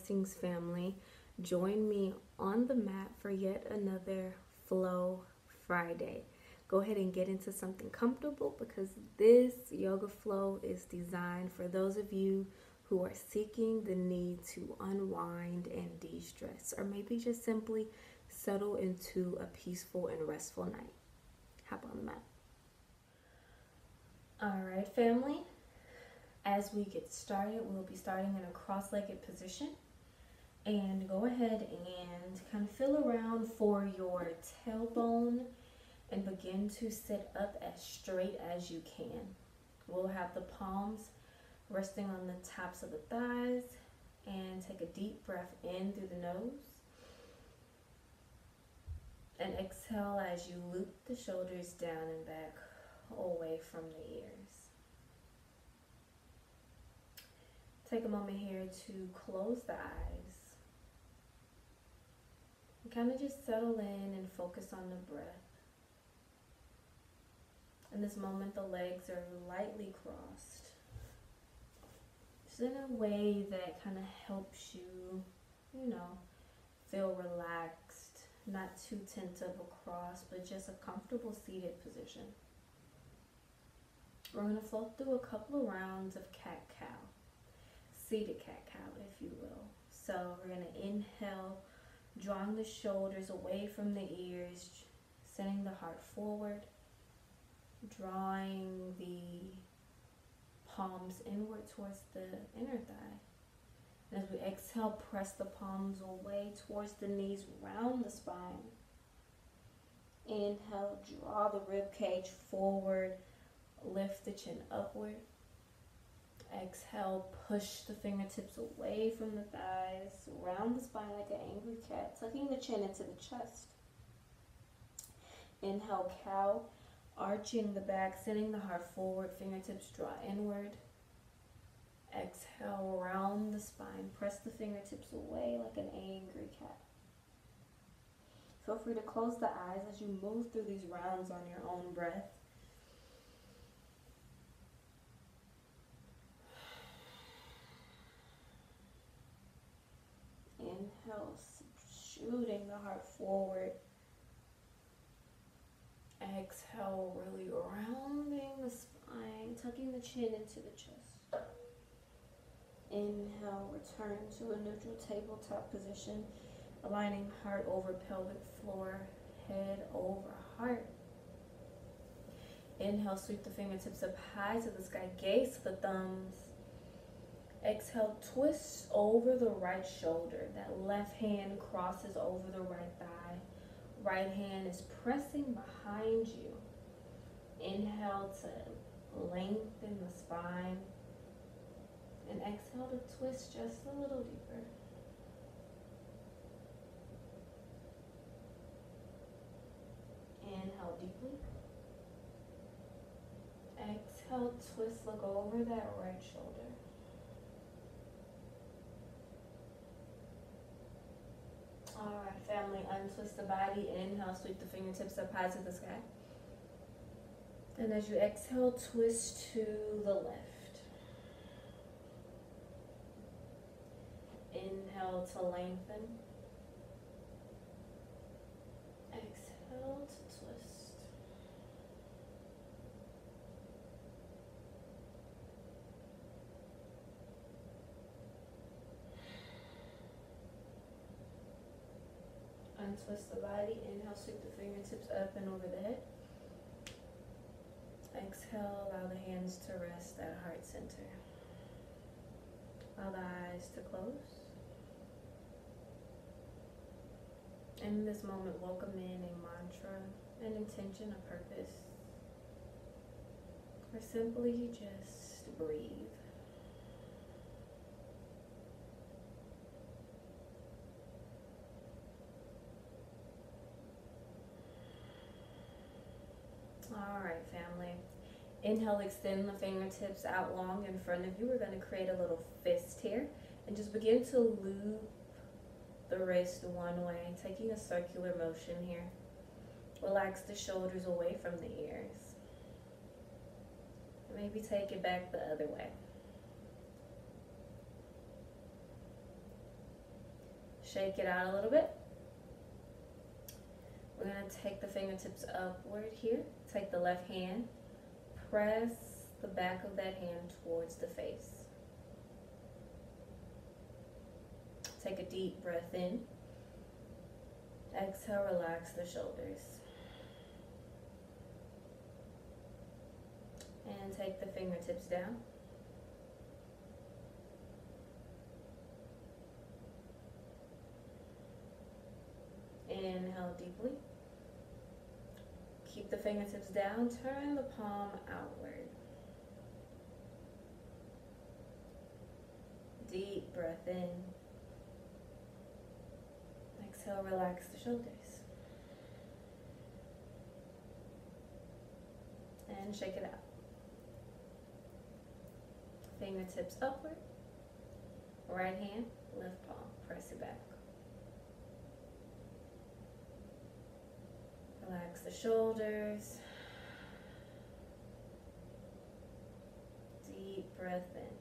Blessings family. Join me on the mat for yet another Flow Friday. Go ahead and get into something comfortable because this yoga flow is designed for those of you who are seeking the need to unwind and de-stress, or maybe just simply settle into a peaceful and restful night. Hop on the mat. All right, family. As we get started, we'll be starting in a cross-legged position. And go ahead and kind of feel around for your tailbone and begin to sit up as straight as you can. We'll have the palms resting on the tops of the thighs, and take a deep breath in through the nose. And exhale as you loop the shoulders down and back away from the ears. Take a moment here to close the eyes. And kind of just settle in and focus on the breath. In this moment, the legs are lightly crossed. Just in a way that kind of helps you, feel relaxed. Not too tense of a cross, but just a comfortable seated position. We're going to flow through a couple of rounds of cat-cow. Seated cat-cow, if you will. So we're going to inhale, drawing the shoulders away from the ears, sending the heart forward, drawing the palms inward towards the inner thigh. And as we exhale, press the palms away towards the knees, round the spine. Inhale, draw the rib cage forward, lift the chin upward. Exhale, push the fingertips away from the thighs, round the spine like an angry cat, tucking the chin into the chest. Inhale, cow, arching the back, sending the heart forward, fingertips draw inward. Exhale, round the spine, press the fingertips away like an angry cat. Feel free to close the eyes as you move through these rounds on your own breath. Inhale, shooting the heart forward. Exhale, really rounding the spine, tucking the chin into the chest. Inhale, return to a neutral tabletop position, aligning heart over pelvic floor, head over heart. Inhale, sweep the fingertips up high to the sky, gaze to the thumbs. Exhale, twist over the right shoulder. That left hand crosses over the right thigh. Right hand is pressing behind you. Inhale to lengthen the spine. And exhale to twist just a little deeper. Inhale deeply. Exhale, twist, look over that right shoulder. Alright, family, untwist the body. Inhale, sweep the fingertips up high to the sky. And as you exhale, twist to the left. Inhale to lengthen. Exhale to twist. Untwist the body. Inhale, sweep the fingertips up and over the head. Exhale, allow the hands to rest at heart center. Allow the eyes to close. In this moment, welcome in a mantra, an intention, a purpose, or simply just breathe. Alright, family. Inhale, extend the fingertips out long in front of you. We're going to create a little fist here and just begin to loop the wrist one way, taking a circular motion here. Relax the shoulders away from the ears. Maybe take it back the other way. Shake it out a little bit. We're going to take the fingertips upward here. Take the left hand, press the back of that hand towards the face. Take a deep breath in. Exhale, relax the shoulders. And take the fingertips down. Inhale deeply. Keep the fingertips down. Turn the palm outward. Deep breath in. Exhale, relax the shoulders. And shake it out. Fingertips upward. Right hand, left palm. Press it back. Relax the shoulders. Deep breath in.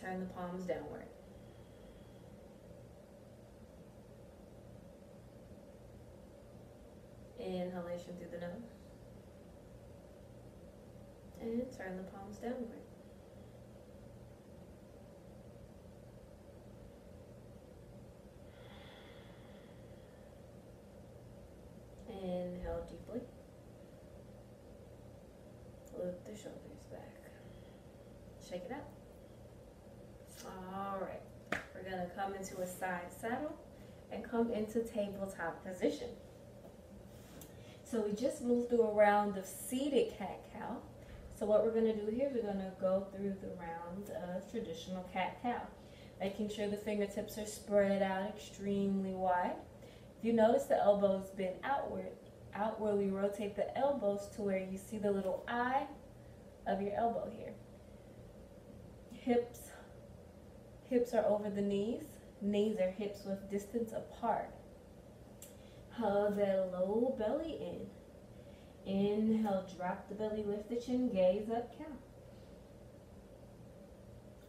Turn the palms downward. Inhalation through the nose. And turn the palms downward. Inhale deeply. Lift the shoulders back. Shake it out. All right. We're going to come into a side saddle and come into tabletop position. So we just moved around the seated cat-cow. So what we're going to do here is we're going to go through the round of traditional cat-cow, making sure the fingertips are spread out extremely wide. If you notice the elbows bend outwardly rotate the elbows to where you see the little eye of your elbow here. Hips are over the knees. Knees are hips with distance apart. Hug that low belly in. Inhale, drop the belly, lift the chin, gaze up, count.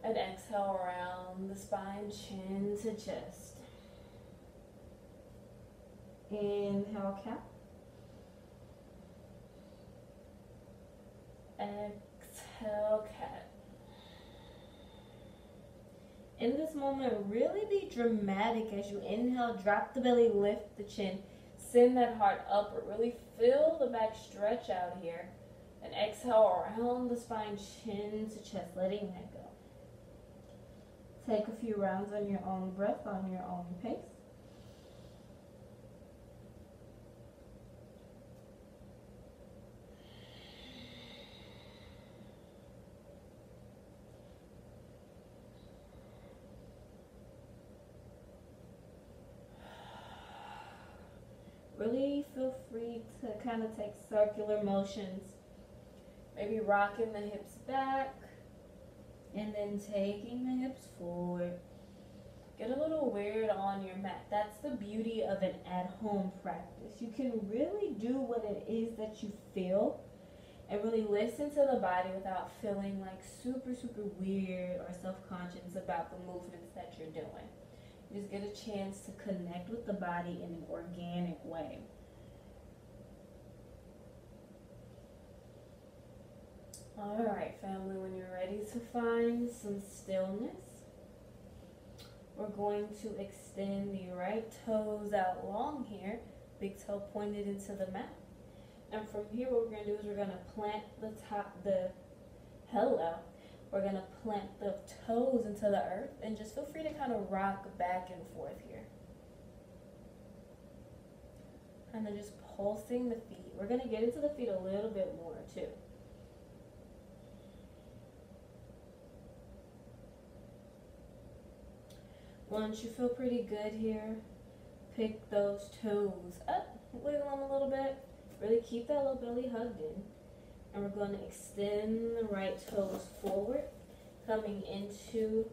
And exhale, around the spine, chin to chest. Inhale, count. Exhale, cat. In this moment, really be dramatic as you inhale, drop the belly, lift the chin, send that heart upward. Really feel the back stretch out here. And exhale around the spine, chin to chest, letting that go. Take a few rounds on your own breath, on your own pace. Really feel free to kind of take circular motions. Maybe rocking the hips back and then taking the hips forward. Get a little weird on your mat. That's the beauty of an at-home practice. You can really do what it is that you feel and really listen to the body without feeling like super weird or self-conscious about the movements that you're doing. You just get a chance to connect with the body in an organic way. All right, family, when you're ready to find some stillness, we're going to extend the right toes out long here, big toe pointed into the mat. And from here, what we're going to do is we're going to plant We're going to plant the toes into the earth and just feel free to kind of rock back and forth here. And then just pulsing the feet. We're going to get into the feet a little bit more too. Once you feel pretty good here, pick those toes up, wiggle them a little bit. Really keep that low belly hugged in. And we're going to extend the right toes forward, coming into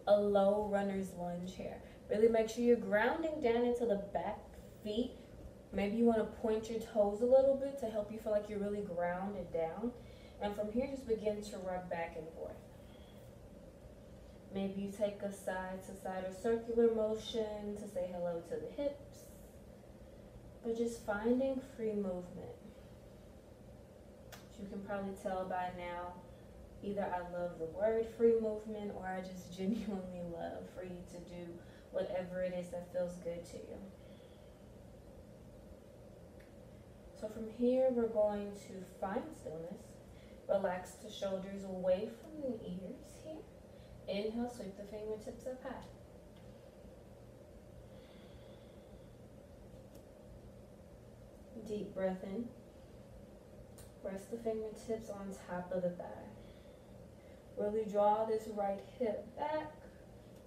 a low runner's lunge here. Really make sure you're grounding down into the back feet. Maybe you want to point your toes a little bit to help you feel like you're really grounded down. And from here, just begin to rock back and forth. Maybe you take a side to side or circular motion to say hello to the hips. But just finding free movement. As you can probably tell by now, either I love the word free movement or I just genuinely love for you to do whatever it is that feels good to you. So from here, we're going to find stillness. Relax the shoulders away from the ears here. Inhale, sweep the fingertips up high. Deep breath in. Rest the fingertips on top of the thigh. Really draw this right hip back.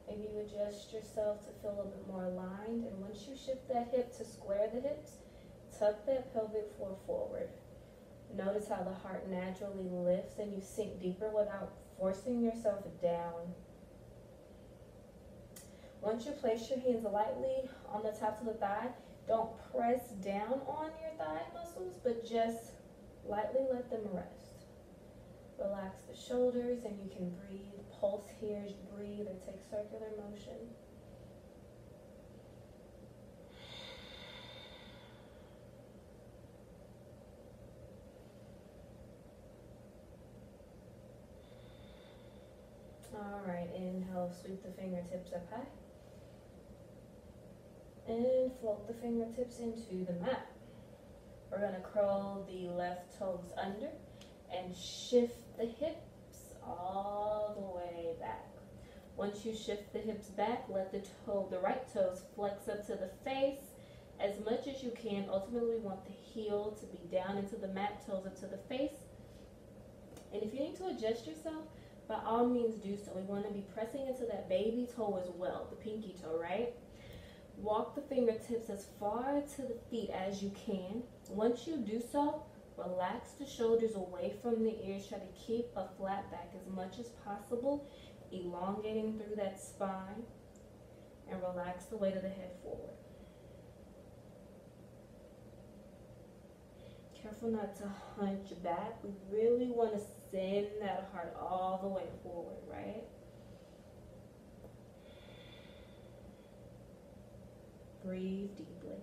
Maybe you adjust yourself to feel a little bit more aligned. And once you shift that hip to square the hips, tuck that pelvic floor forward. Notice how the heart naturally lifts and you sink deeper without forcing yourself down. Once you place your hands lightly on the tops of the thigh, don't press down on your thigh muscles, but just lightly let them rest. Relax the shoulders and you can breathe. Pulse here as you breathe or take circular motion. All right, inhale, sweep the fingertips up high. And float the fingertips into the mat. We're going to curl the left toes under and shift the hips all the way back. Once you shift the hips back, let the right toes flex up to the face as much as you can. Ultimately, we want the heel to be down into the mat, toes up to the face. And if you need to adjust yourself, by all means do so. We want to be pressing into that baby toe as well, the pinky toe, right? Walk the fingertips as far to the feet as you can. Once you do so, relax the shoulders away from the ears. Try to keep a flat back as much as possible, elongating through that spine, and relax the weight of the head forward. Careful not to hunch back. We really want to send that heart all the way forward, right? Breathe deeply.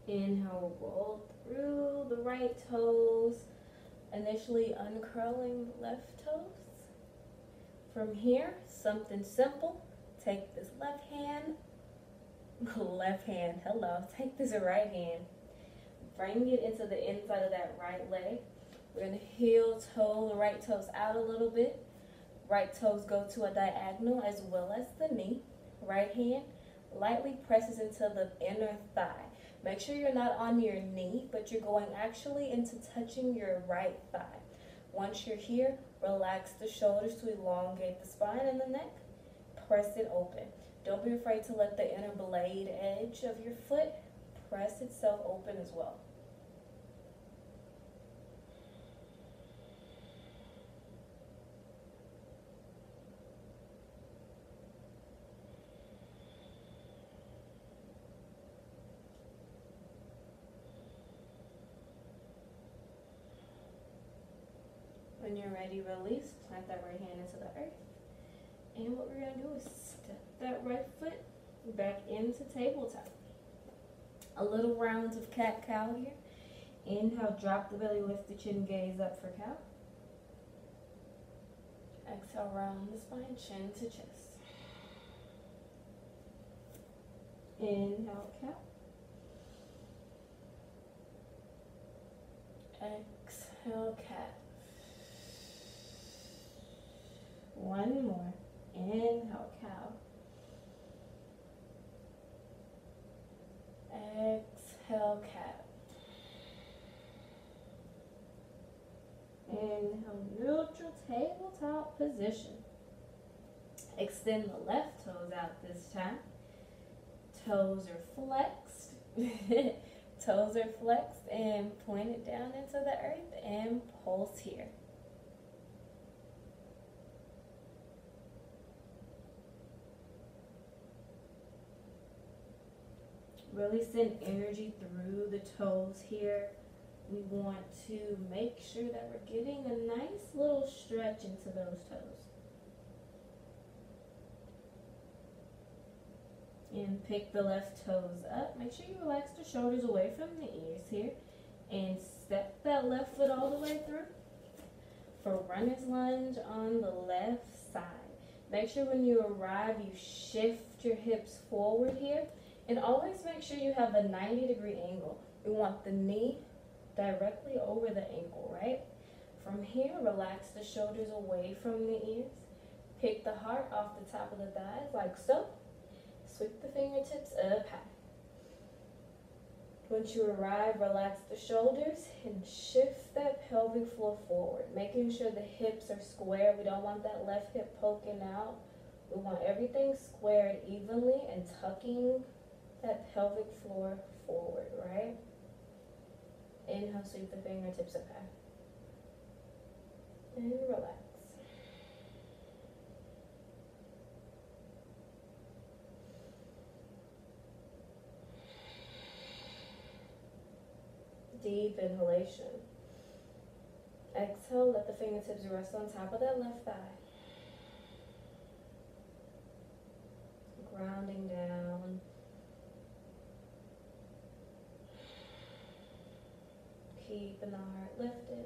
Inhale, roll through the right toes, initially uncurling the left toes. From here, something simple. Take this left hand, take this right hand, bring it into the inside of that right leg. We're going to heel toe the right toes out a little bit. Right toes go to a diagonal as well as the knee. Right hand lightly presses into the inner thigh. Make sure you're not on your knee, but you're going actually into touching your right thigh. Once you're here, relax the shoulders to elongate the spine and the neck. Press it open. Don't be afraid to let the inner blade edge of your foot press itself open as well. When you're ready, release. Plant that right hand into the earth. And what we're going to do is step that right foot back into tabletop. A little round of cat-cow here. Inhale, drop the belly, lift the chin, gaze up for cow. Exhale, round the spine, chin to chest. Inhale, cow. Exhale, cat. One more. Inhale, cow. Exhale, cat. Inhale, neutral tabletop position. Extend the left toes out this time. Toes are flexed. Toes are flexed and pointed down into the earth and pulse here. Really send energy through the toes here. We want to make sure that we're getting a nice little stretch into those toes. And pick the left toes up. Make sure you relax the shoulders away from the ears here. And step that left foot all the way through for runner's lunge on the left side. Make sure when you arrive, you shift your hips forward here. And always make sure you have a 90-degree angle. We want the knee directly over the ankle, right? From here, relax the shoulders away from the ears. Pick the heart off the top of the thighs like so. Sweep the fingertips up high. Once you arrive, relax the shoulders and shift that pelvic floor forward, making sure the hips are square. We don't want that left hip poking out. We want everything squared evenly and tucking that pelvic floor forward, right? Inhale, sweep the fingertips up high. And relax. Deep inhalation. Exhale, let the fingertips rest on top of that left thigh. Grounding down. Keeping the heart lifted.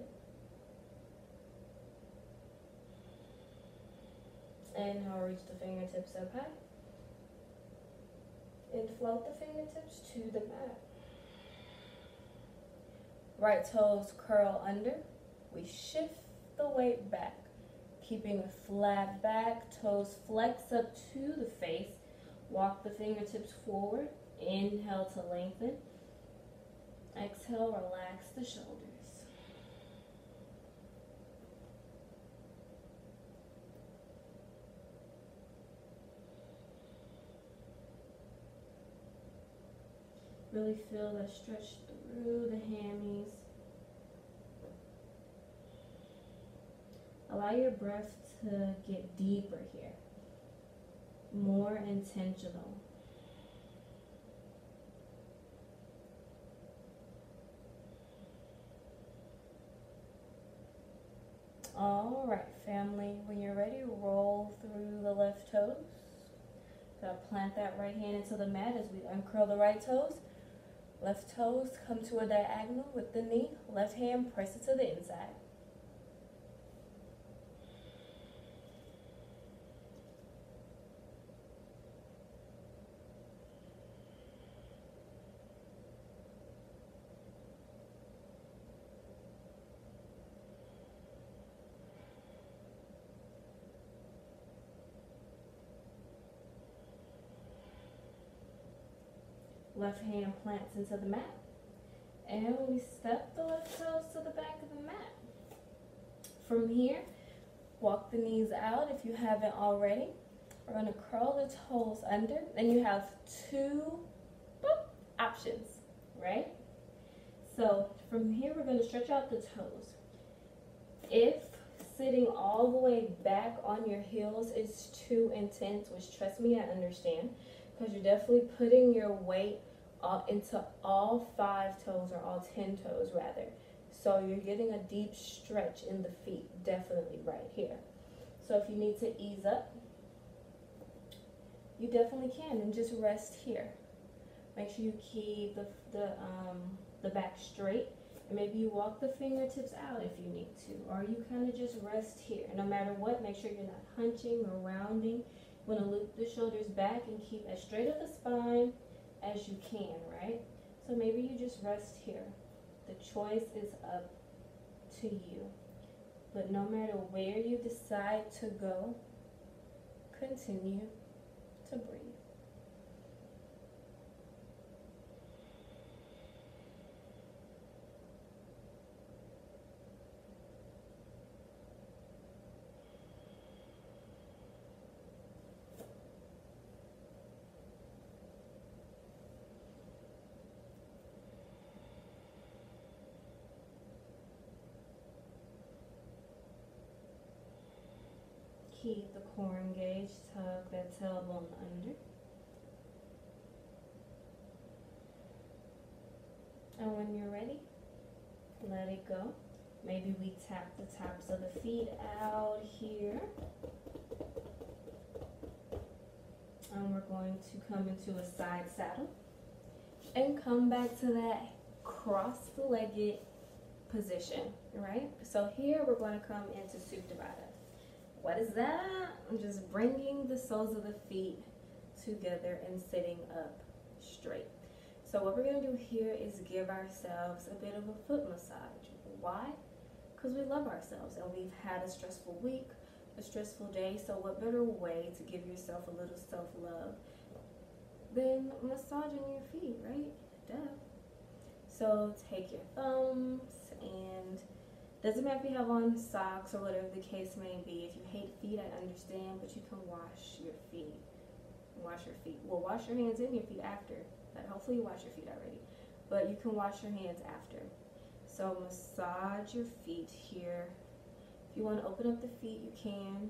Inhale, reach the fingertips up high. And float the fingertips to the mat. Right toes curl under. We shift the weight back, keeping a flat back. Toes flex up to the face. Walk the fingertips forward. Inhale to lengthen. Exhale, relax the shoulders. Really feel that stretch through the hammies. Allow your breath to get deeper here, more intentional. All right, family, when you're ready, roll through the left toes. Gotta plant that right hand into the mat as we uncurl the right toes. Left toes come to a diagonal with the knee. Left hand press it to the inside. Left hand plants into the mat. And we step the left toes to the back of the mat. From here, walk the knees out if you haven't already. We're going to curl the toes under. And you have two options, right? So from here, we're going to stretch out the toes. If sitting all the way back on your heels is too intense, which trust me, I understand, because you're definitely putting your weight into all 5 toes, or all 10 toes rather. So you're getting a deep stretch in the feet, definitely right here. So if you need to ease up, you definitely can, and just rest here. Make sure you keep the back straight, and maybe you walk the fingertips out if you need to, or you kind of just rest here. No matter what, make sure you're not hunching or rounding. You want to loop the shoulders back and keep as straight of the spine as you can, right? So maybe you just rest here. The choice is up to you. But no matter where you decide to go, continue to breathe. Keep the core engaged, tuck that tailbone under. And when you're ready, let it go. Maybe we tap the tops of the feet out here. And we're going to come into a side saddle and come back to that cross-legged position, right? So here we're going to come into Supta Baddha. What is that? I'm just bringing the soles of the feet together and sitting up straight. So what we're going to do here is give ourselves a bit of a foot massage. Why? Because we love ourselves and we've had a stressful week, a stressful day. So what better way to give yourself a little self-love than massaging your feet, right? Duh. So take your thumbs, and doesn't matter if you have on socks or whatever the case may be. If you hate feet, I understand, but you can wash your feet. Wash your feet. Well, wash your hands and your feet after. But hopefully you wash your feet already. But you can wash your hands after. So massage your feet here. If you want to open up the feet, you can.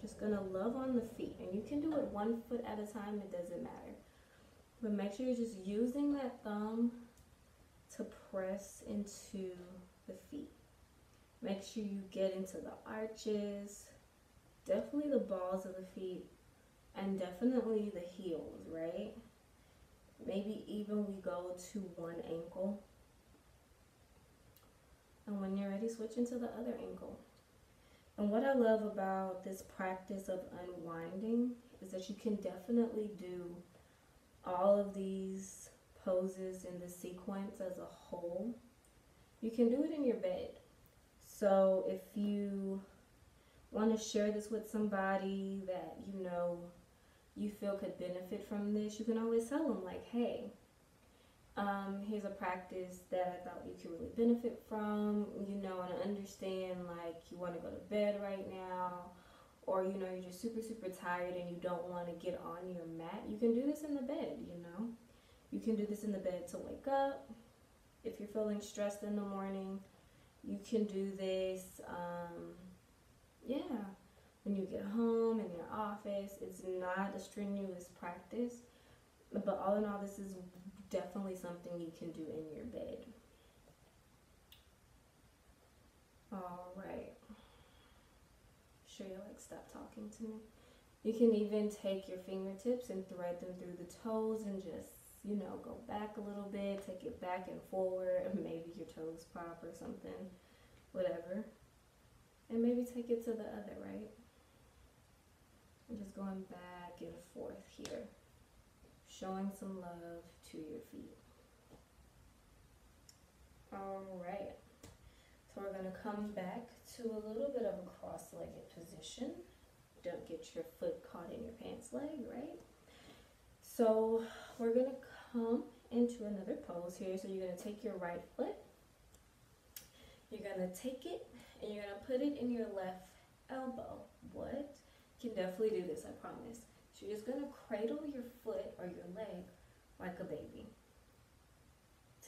Just gonna love on the feet, and you can do it 1 foot at a time. It doesn't matter. But make sure you're just using that thumb to press into the feet. Make sure you get into the arches, definitely the balls of the feet, and definitely the heels, right? Maybe even we go to one ankle. And when you're ready, switch into the other ankle. And what I love about this practice of unwinding is that you can definitely do all of these poses in the sequence as a whole. You can do it in your bed. So if you want to share this with somebody that you know you feel could benefit from this, you can always tell them, like, hey, here's a practice that I thought you could really benefit from, you know, and I understand, like, you want to go to bed right now, or, you know, you're just super, super tired and you don't want to get on your mat. You can do this in the bed, you know. You can do this in the bed to wake up. If you're feeling stressed in the morning, you can do this, when you get home, in your office. It's not a strenuous practice, but all in all, this is definitely something you can do in your bed. All right. Sure, you like stop talking to me. You can even take your fingertips and thread them through the toes and just, you know, go back a little bit, take it back and forward, and maybe your toes pop or something, whatever. And maybe take it to the other, right? And just going back and forth here, showing some love to your feet. All right. So we're going to come back to a little bit of a cross-legged position. Don't get your foot caught in your pants leg, right? So we're going to come into another pose here. So you're going to take your right foot. You're going to take it and you're going to put it in your left elbow. What? You can definitely do this, I promise. So you're just going to cradle your foot or your leg like a baby.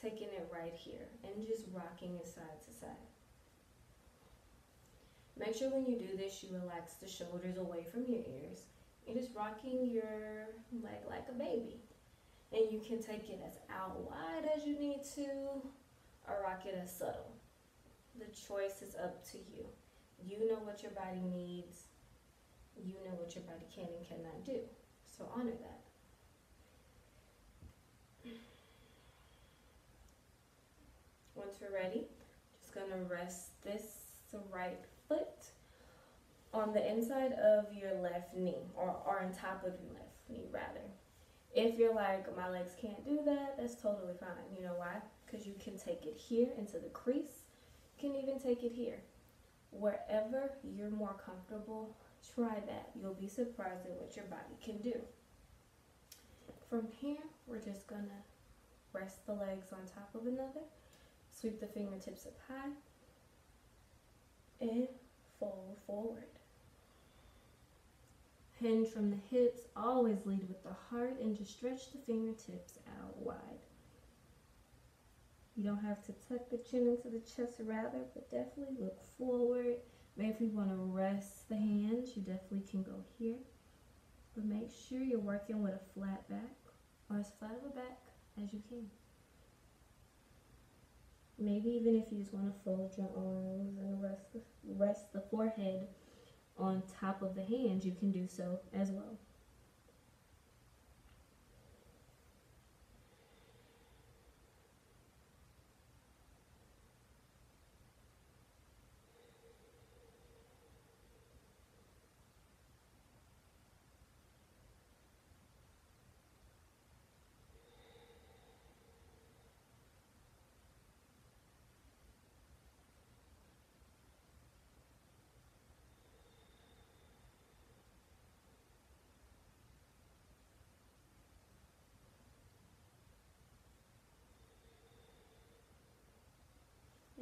Taking it right here and just rocking it side to side. Make sure when you do this, you relax the shoulders away from your ears. You're just rocking your leg like a baby. And you can take it as out wide as you need to, or rock it as subtle. The choice is up to you. You know what your body needs. You know what your body can and cannot do. So honor that. Once we're ready, just gonna rest this right foot on the inside of your left knee, or on top of your left knee rather. If you're like, my legs can't do that, that's totally fine. You know why? Because you can take it here into the crease. You can even take it here. Wherever you're more comfortable, try that. You'll be surprised at what your body can do. From here, we're just gonna rest the legs on top of another. Sweep the fingertips up high and fold forward. Hinge from the hips, always lead with the heart and just stretch the fingertips out wide. You don't have to tuck the chin into the chest rather, but definitely look forward. Maybe if you want to rest the hands, you definitely can go here. But make sure you're working with a flat back, or as flat of a back as you can. Maybe even if you just want to fold your arms and rest the forehead on top of the hands, you can do so as well.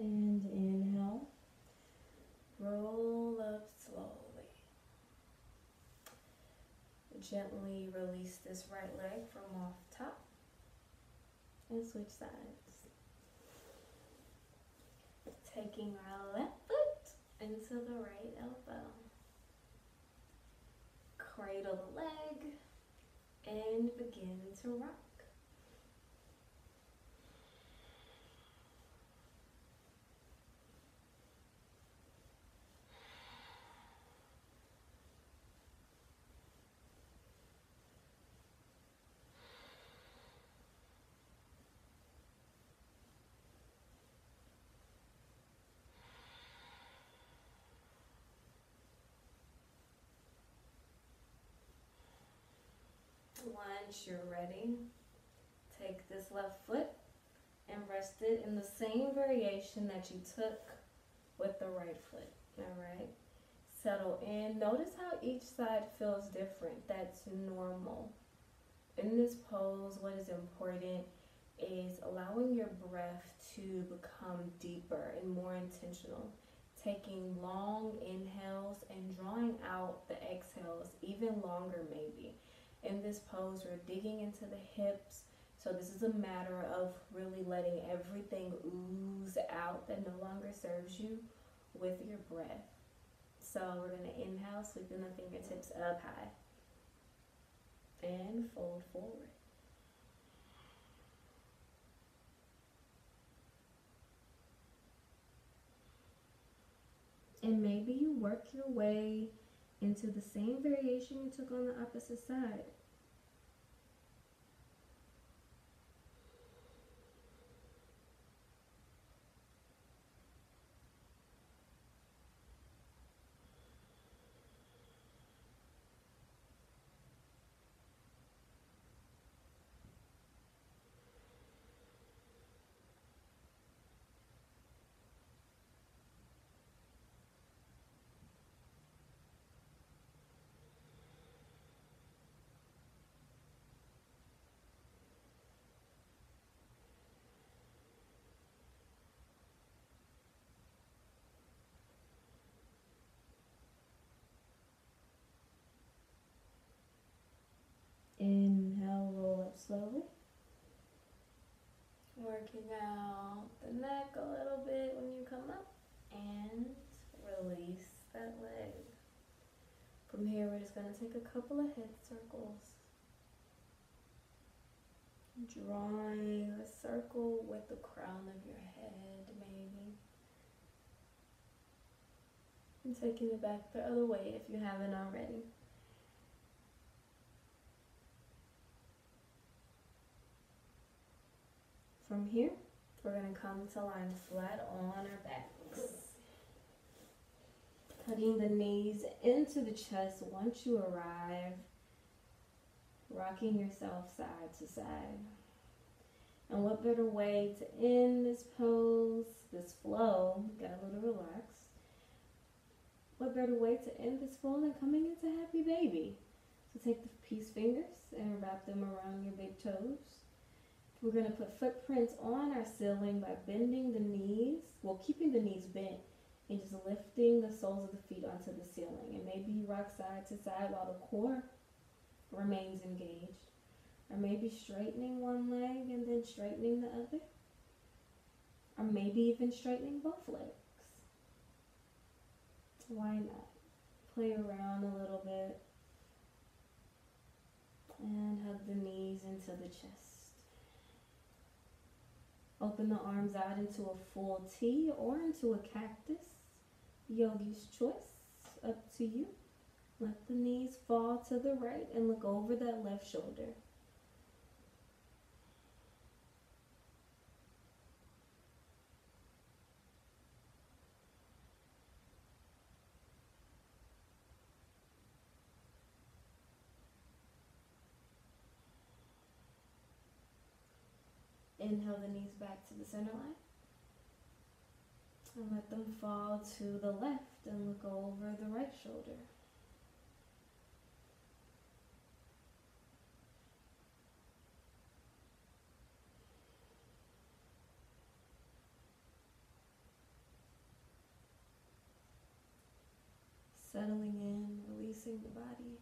And inhale, roll up slowly. Gently release this right leg from off top and switch sides. Taking our left foot into the right elbow. Cradle the leg and begin to rock. Once you're ready, take this left foot and rest it in the same variation that you took with the right foot. Alright? Settle in. Notice how each side feels different. That's normal. In this pose, what is important is allowing your breath to become deeper and more intentional. Taking long inhales and drawing out the exhales even longer maybe. In this pose, we're digging into the hips. So this is a matter of really letting everything ooze out that no longer serves you with your breath. So we're going to inhale, sweeping the fingertips up high. And fold forward. And maybe you work your way into the same variation you took on the opposite side. Inhale, roll up slowly. Working out the neck a little bit when you come up. And release that leg. From here, we're just going to take a couple of head circles. Drawing a circle with the crown of your head, maybe. And taking it back the other way if you haven't already. From here, we're going to come to lying flat on our backs. Cutting the knees into the chest once you arrive. Rocking yourself side to side. And what better way to end this pose, this flow, get a little relaxed. What better way to end this flow than coming into happy baby? So take the peace fingers and wrap them around your big toes. We're going to put footprints on our ceiling by bending the knees, well, keeping the knees bent and just lifting the soles of the feet onto the ceiling. And maybe you rock side to side while the core remains engaged. Or maybe straightening one leg and then straightening the other. Or maybe even straightening both legs. Why not? Play around a little bit. And hug the knees into the chest. Open the arms out into a full T or into a cactus. Yogi's choice. Up to you. Let the knees fall to the right and look over that left shoulder. Inhale the knees back to the center line. And let them fall to the left and look over the right shoulder. Settling in, releasing the body.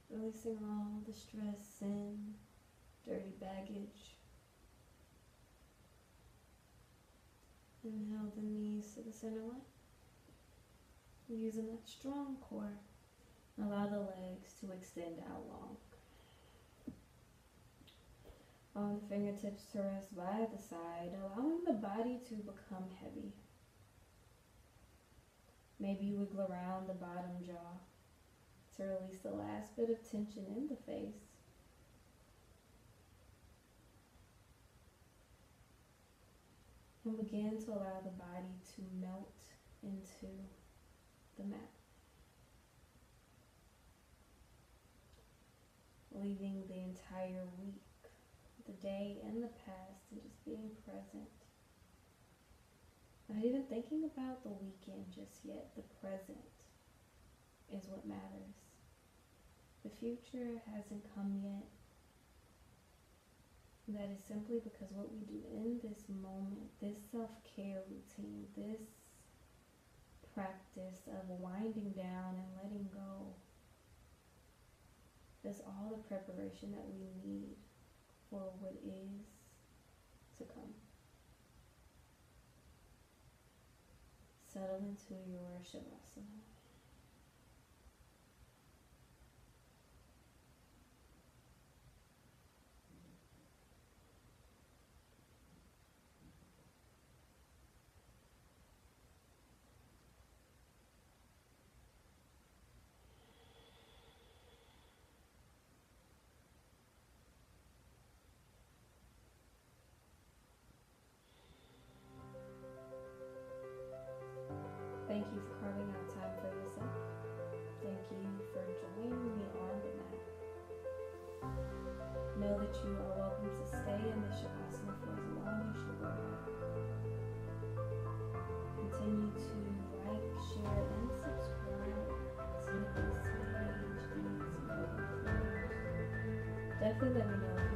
Releasing all the stress and dirty baggage. Inhale the knees to the center line. Using that strong core, allow the legs to extend out long. On the fingertips to rest by the side, allowing the body to become heavy. Maybe wiggle around the bottom jaw to release the last bit of tension in the face. And begin to allow the body to melt into the mat. Leaving the entire week, the day and the past, and just being present. Not even thinking about the weekend just yet. The present is what matters. The future hasn't come yet. That is simply because what we do in this moment, this self-care routine, this practice of winding down and letting go, is all the preparation that we need for what is to come. Settle into your Shavasana. Thank you for carving out time for yourself. Thank you for joining me on the mat. Know that you are welcome to stay in the Shavasana for as long as you would like. Continue to like, share, and subscribe to this page and to other videos. Definitely let me know